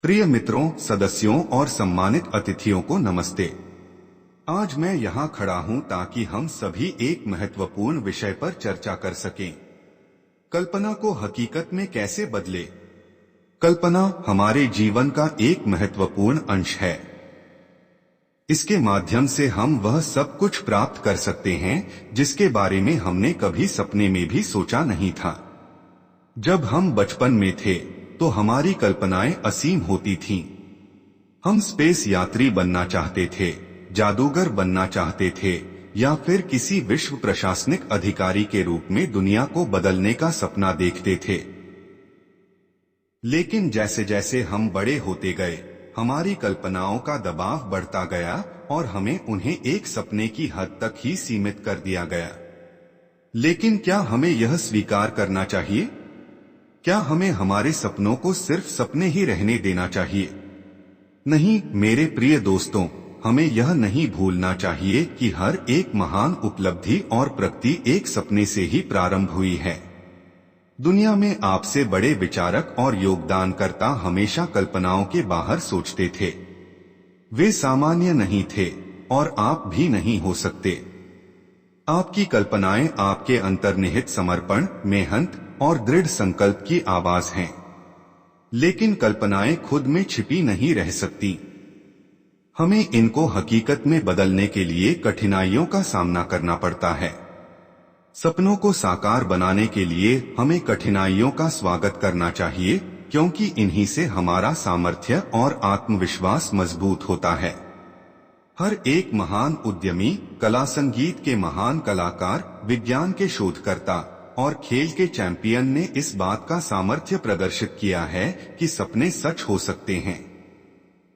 प्रिय मित्रों, सदस्यों और सम्मानित अतिथियों को नमस्ते। आज मैं यहाँ खड़ा हूँ ताकि हम सभी एक महत्वपूर्ण विषय पर चर्चा कर सकें। कल्पना को हकीकत में कैसे बदले। कल्पना हमारे जीवन का एक महत्वपूर्ण अंश है। इसके माध्यम से हम वह सब कुछ प्राप्त कर सकते हैं जिसके बारे में हमने कभी सपने में भी सोचा नहीं था। जब हम बचपन में थे तो हमारी कल्पनाएं असीम होती थीं। हम स्पेस यात्री बनना चाहते थे, जादूगर बनना चाहते थे या फिर किसी विश्व प्रशासनिक अधिकारी के रूप में दुनिया को बदलने का सपना देखते थे। लेकिन जैसे जैसे हम बड़े होते गए, हमारी कल्पनाओं का दबाव बढ़ता गया और हमें उन्हें एक सपने की हद तक ही सीमित कर दिया गया। लेकिन क्या हमें यह स्वीकार करना चाहिए? क्या हमें हमारे सपनों को सिर्फ सपने ही रहने देना चाहिए? नहीं मेरे प्रिय दोस्तों, हमें यह नहीं भूलना चाहिए कि हर एक महान उपलब्धि और प्रगति एक सपने से ही प्रारंभ हुई है। दुनिया में आपसे बड़े विचारक और योगदानकर्ता हमेशा कल्पनाओं के बाहर सोचते थे। वे सामान्य नहीं थे और आप भी नहीं हो सकते। आपकी कल्पनाएं आपके अंतर्निहित समर्पण, मेहनत और दृढ़ संकल्प की आवाज हैं। लेकिन कल्पनाएं खुद में छिपी नहीं रह सकती। हमें इनको हकीकत में बदलने के लिए कठिनाइयों का सामना करना पड़ता है। सपनों को साकार बनाने के लिए हमें कठिनाइयों का स्वागत करना चाहिए, क्योंकि इन्हीं से हमारा सामर्थ्य और आत्मविश्वास मजबूत होता है। हर एक महान उद्यमी, कला संगीत के महान कलाकार, विज्ञान के शोधकर्ता और खेल के चैंपियन ने इस बात का सामर्थ्य प्रदर्शित किया है कि सपने सच हो सकते हैं।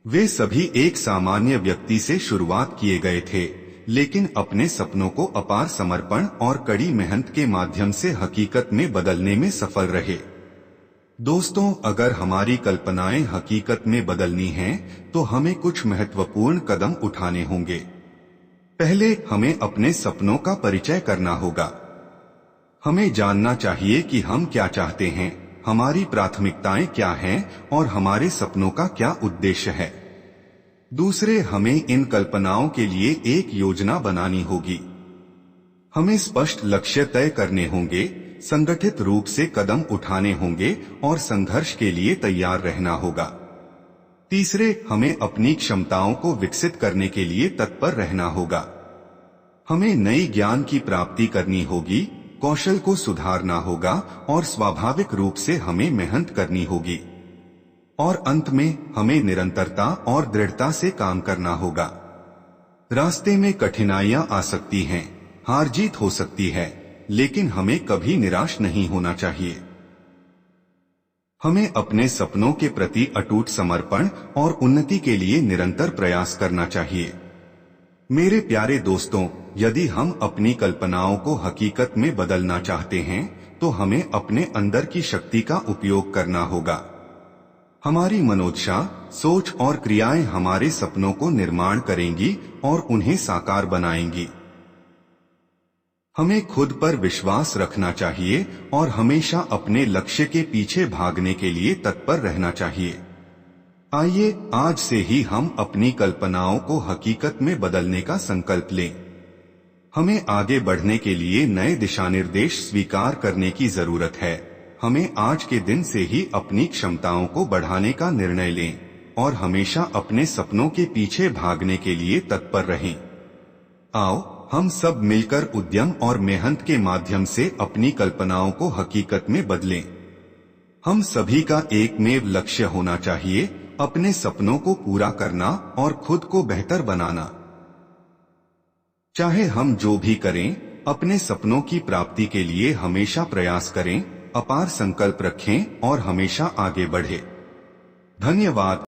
वे सभी एक सामान्य व्यक्ति से शुरुआत किए गए थे, लेकिन अपने सपनों को अपार समर्पण और कड़ी मेहनत के माध्यम से हकीकत में बदलने में सफल रहे। दोस्तों, अगर हमारी कल्पनाएं हकीकत में बदलनी हैं, तो हमें कुछ महत्वपूर्ण कदम उठाने होंगे। पहले हमें अपने सपनों का परिचय करना होगा। हमें जानना चाहिए कि हम क्या चाहते हैं, हमारी प्राथमिकताएं क्या हैं और हमारे सपनों का क्या उद्देश्य है। दूसरे, हमें इन कल्पनाओं के लिए एक योजना बनानी होगी। हमें स्पष्ट लक्ष्य तय करने होंगे, संगठित रूप से कदम उठाने होंगे और संघर्ष के लिए तैयार रहना होगा। तीसरे, हमें अपनी क्षमताओं को विकसित करने के लिए तत्पर रहना होगा। हमें नई ज्ञान की प्राप्ति करनी होगी, कौशल को सुधारना होगा और स्वाभाविक रूप से हमें मेहनत करनी होगी। और अंत में हमें निरंतरता और दृढ़ता से काम करना होगा। रास्ते में कठिनाइयां आ सकती हैं, हार जीत हो सकती है, लेकिन हमें कभी निराश नहीं होना चाहिए। हमें अपने सपनों के प्रति अटूट समर्पण और उन्नति के लिए निरंतर प्रयास करना चाहिए। मेरे प्यारे दोस्तों, यदि हम अपनी कल्पनाओं को हकीकत में बदलना चाहते हैं, तो हमें अपने अंदर की शक्ति का उपयोग करना होगा। हमारी मनोदशा, सोच और क्रियाएं हमारे सपनों को निर्माण करेंगी और उन्हें साकार बनाएंगी। हमें खुद पर विश्वास रखना चाहिए और हमेशा अपने लक्ष्य के पीछे भागने के लिए तत्पर रहना चाहिए। आइए आज से ही हम अपनी कल्पनाओं को हकीकत में बदलने का संकल्प लें। हमें आगे बढ़ने के लिए नए दिशानिर्देश स्वीकार करने की जरूरत है। हमें आज के दिन से ही अपनी क्षमताओं को बढ़ाने का निर्णय लें और हमेशा अपने सपनों के पीछे भागने के लिए तत्पर रहें। आओ हम सब मिलकर उद्यम और मेहनत के माध्यम से अपनी कल्पनाओं को हकीकत में बदलें। हम सभी का एकमेव लक्ष्य होना चाहिए, अपने सपनों को पूरा करना और खुद को बेहतर बनाना। चाहे हम जो भी करें, अपने सपनों की प्राप्ति के लिए हमेशा प्रयास करें, अपार संकल्प रखें और हमेशा आगे बढ़ें। धन्यवाद।